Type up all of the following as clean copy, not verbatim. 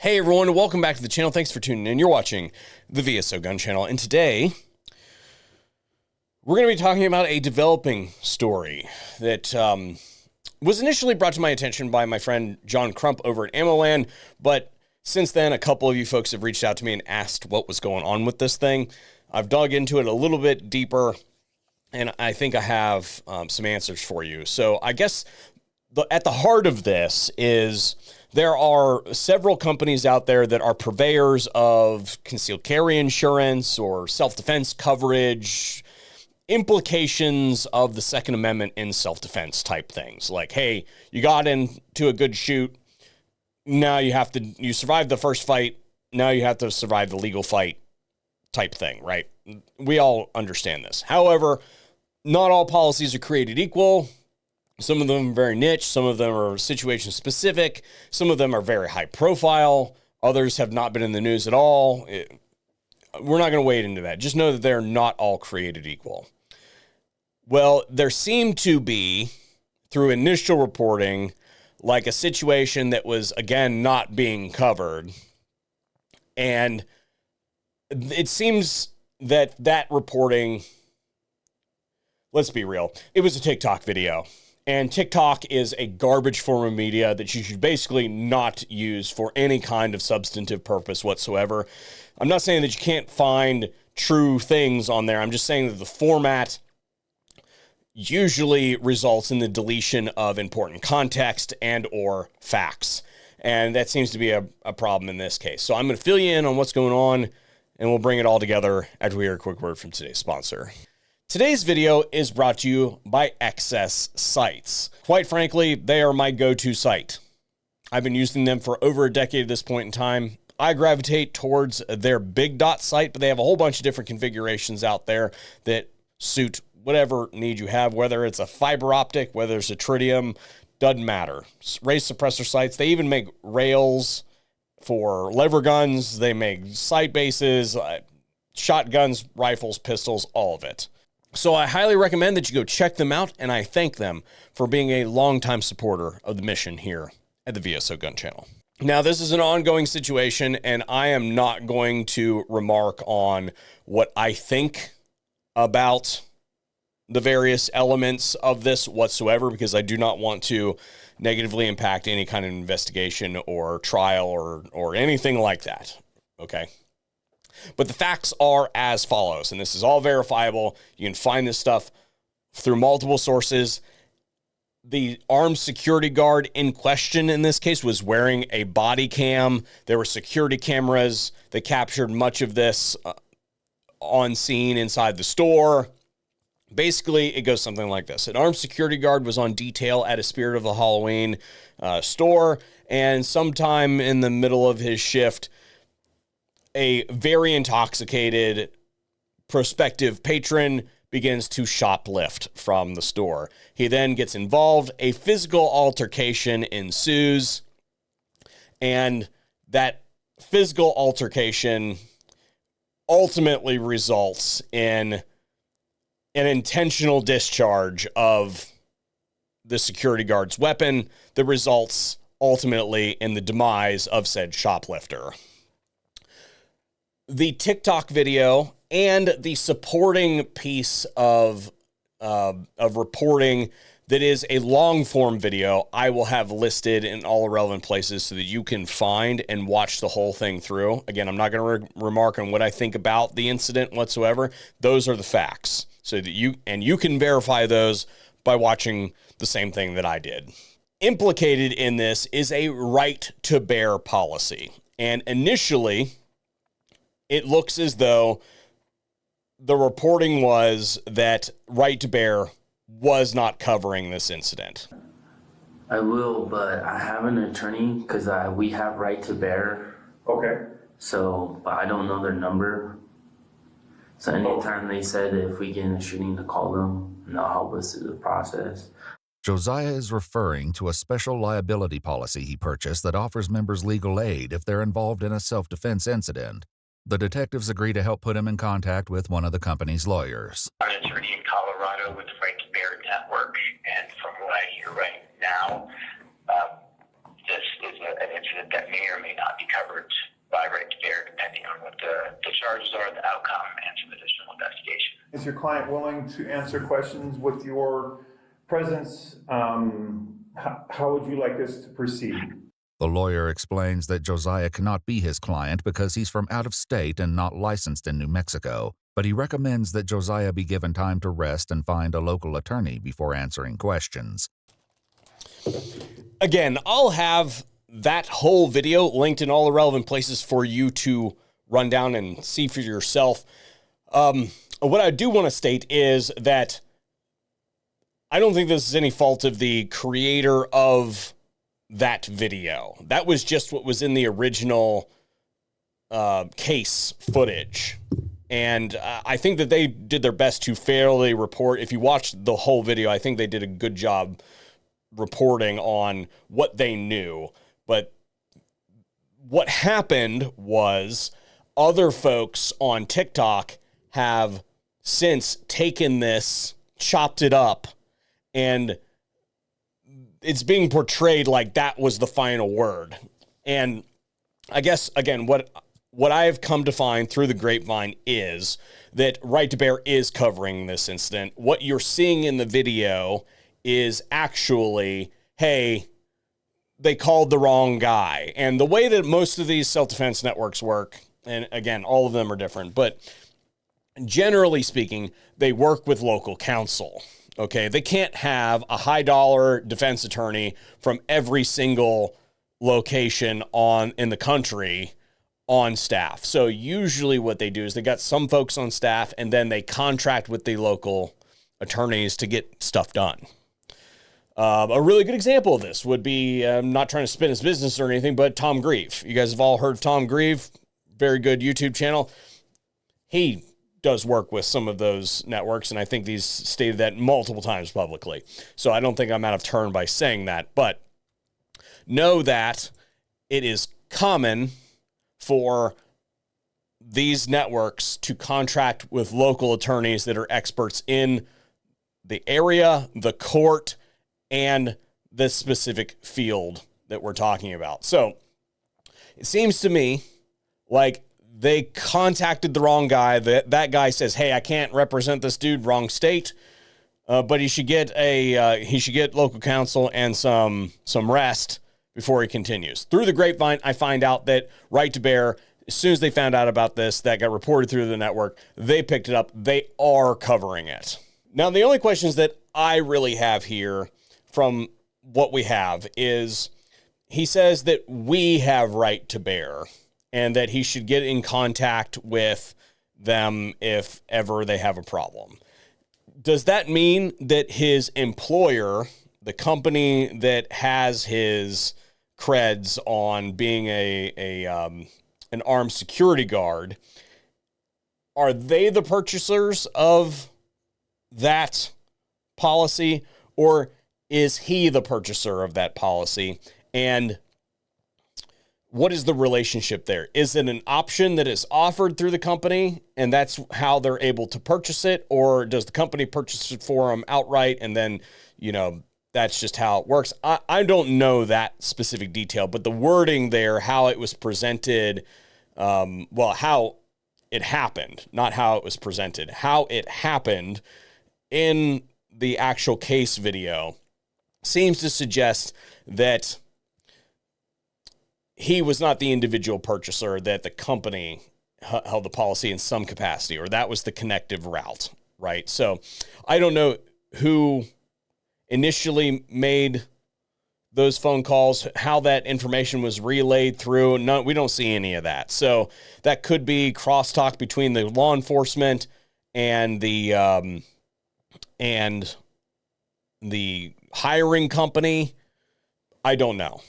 Hey everyone, welcome back to the channel. Thanks for tuning in. You're watching the VSO Gun Channel, and today we're going to be talking about a developing story that was initially brought to my attention by my friend John Crump over at AmmoLand, but since then a couple of you folks have reached out to me and asked what was going on with this thing. I've dug into it a little bit deeper, and I think I have some answers for you. So I guess at the heart of this is there are several companies out there that are purveyors of concealed carry insurance or self-defense coverage, implications of the Second Amendment in self-defense type things. Like, hey, you got into a good shoot. Now you survived the first fight. Now you have to survive the legal fight type thing, right? We all understand this. However, not all policies are created equal. Some of them are very niche. Some of them are situation specific. Some of them are very high profile. Others have not been in the news at all. We're not going to wade into that. Just know that they're not all created equal. Well, there seemed to be, through initial reporting, like a situation that was, again, not being covered. And it seems that reporting, let's be real, it was a TikTok video. And TikTok is a garbage form of media that you should basically not use for any kind of substantive purpose whatsoever. I'm not saying that you can't find true things on there. I'm just saying that the format usually results in the deletion of important context and or facts. And that seems to be a problem in this case. So I'm going to fill you in on what's going on, and we'll bring it all together after we hear a quick word from today's sponsor. Today's video is brought to you by Excess Sights. Quite frankly, they are my go-to site. I've been using them for over a decade at this point in time. I gravitate towards their big dot site, but they have a whole bunch of different configurations out there that suit whatever need you have, whether it's a fiber optic, whether it's a tritium, doesn't matter. Race suppressor sights. They even make rails for lever guns. They make sight bases, shotguns, rifles, pistols, all of it. So I highly recommend that you go check them out, and I thank them for being a longtime supporter of the mission here at the VSO Gun Channel. Now, this is an ongoing situation, and I am not going to remark on what I think about the various elements of this whatsoever, because I do not want to negatively impact any kind of investigation or trial or anything like that, okay? But the facts are as follows, and this is all verifiable. You can find this stuff through multiple sources. The armed security guard in question in this case was wearing a body cam. There were security cameras that captured much of this on scene inside the store. Basically, it goes something like this. An armed security guard was on detail at a Spirt of Halloween store, and sometime in the middle of his shift, a very intoxicated prospective patron begins to shoplift from the store. He then gets involved. A physical altercation ensues, and that physical altercation ultimately results in an intentional discharge of the security guard's weapon that results ultimately in the demise of said shoplifter. The TikTok video and the supporting piece of reporting that is a long form video, I will have listed in all relevant places so that you can find and watch the whole thing through. Again, I'm not going to remark on what I think about the incident whatsoever. Those are the facts, so that you can verify those by watching the same thing that I did. Implicated in this is a right to bear policy, and initially, it looks as though the reporting was that Right to Bear was not covering this incident. I will, but I have an attorney because we have Right to Bear. Okay. So, but I don't know their number. So anytime they said if we get in a shooting to call them, and they'll help us through the process. Josiah is referring to a special liability policy he purchased that offers members legal aid if they're involved in a self-defense incident. The detectives agree to help put him in contact with one of the company's lawyers. I'm an attorney in Colorado with the Right to Bear Network, and from what I hear right now, this is an incident that may or may not be covered by right to bear, depending on what the charges are, the outcome, and some additional investigation. Is your client willing to answer questions with your presence? How would you like us to proceed? The lawyer explains that Josiah cannot be his client because he's from out of state and not licensed in New Mexico, but he recommends that Josiah be given time to rest and find a local attorney before answering questions. Again, I'll have that whole video linked in all the relevant places for you to run down and see for yourself. What I do want to state is that I don't think this is any fault of the creator of that video. That was just what was in the original case footage. And I think that they did their best to fairly report. If you watched the whole video, I think they did a good job reporting on what they knew. But what happened was other folks on TikTok have since taken this, chopped it up, and it's being portrayed like that was the final word. And I guess, again, what I have come to find through the grapevine is that Right to Bear is covering this incident. What you're seeing in the video is actually, hey, they called the wrong guy. And the way that most of these self-defense networks work, and again, all of them are different, but generally speaking, they work with local counsel. Okay, they can't have a high-dollar defense attorney from every single location in the country on staff. So usually what they do is they got some folks on staff, and then they contract with the local attorneys to get stuff done. A really good example of this would be, I'm not trying to spin his business or anything, but Tom Grieve. You guys have all heard of Tom Grieve, very good YouTube channel. He does work with some of those networks, and I think he's stated that multiple times publicly. So I don't think I'm out of turn by saying that, but know that it is common for these networks to contract with local attorneys that are experts in the area, the court, and the specific field that we're talking about. So it seems to me like they contacted the wrong guy. That guy says, hey, I can't represent this dude, wrong state, but he should get local counsel and some rest before he continues. Through the grapevine, I find out that Right to Bear, as soon as they found out about this, that got reported through the network, they picked it up. They are covering it. Now, the only questions that I really have here from what we have is he says that we have Right to Bear and that he should get in contact with them if ever they have a problem. Does that mean that his employer, the company that has his creds on being an armed security guard, are they the purchasers of that policy, or is he the purchaser of that policy? And what is the relationship there? Is it an option that is offered through the company and that's how they're able to purchase it? Or does the company purchase it for them outright and then, that's just how it works? I don't know that specific detail, but the wording there, how it was presented, how it happened, not how it was presented, how it happened in the actual case video seems to suggest that he was not the individual purchaser, that the company held the policy in some capacity, or that was the connective route, right? So I don't know who initially made those phone calls, how that information was relayed through. No, we don't see any of that. So that could be crosstalk between the law enforcement and the hiring company. I don't know.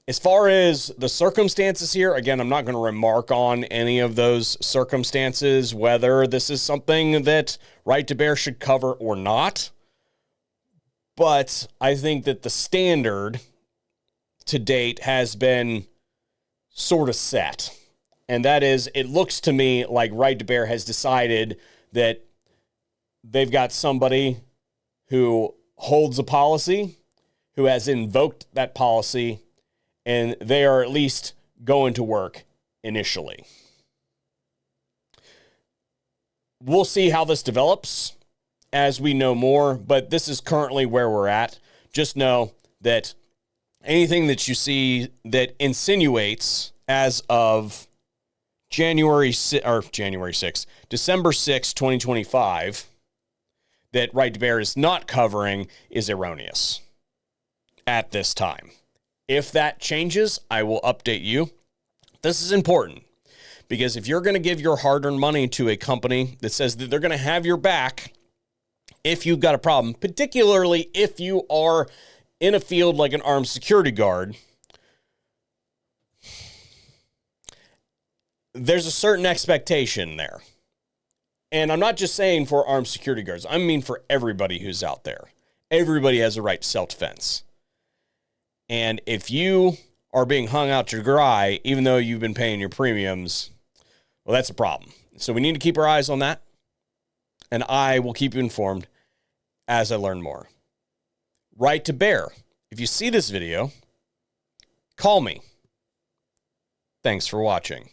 As far as the circumstances here, again, I'm not going to remark on any of those circumstances, whether this is something that Right to Bear should cover or not. But I think that the standard to date has been sort of set. And that is, it looks to me like Right to Bear has decided that they've got somebody who holds a policy, who has invoked that policy, and they are at least going to work initially. We'll see how this develops as we know more, but this is currently where we're at. Just know that anything that you see that insinuates as of December 6th, 2025, that Right to Bear is not covering is erroneous at this time. If that changes, I will update you. This is important because if you're going to give your hard-earned money to a company that says that they're going to have your back if you've got a problem, particularly if you are in a field like an armed security guard, there's a certain expectation there. And I'm not just saying for armed security guards. I mean for everybody who's out there. Everybody has a right to self-defense. And if you are being hung out to dry, even though you've been paying your premiums, well, that's a problem. So we need to keep our eyes on that. And I will keep you informed as I learn more. Right to Bear. If you see this video, call me. Thanks for watching.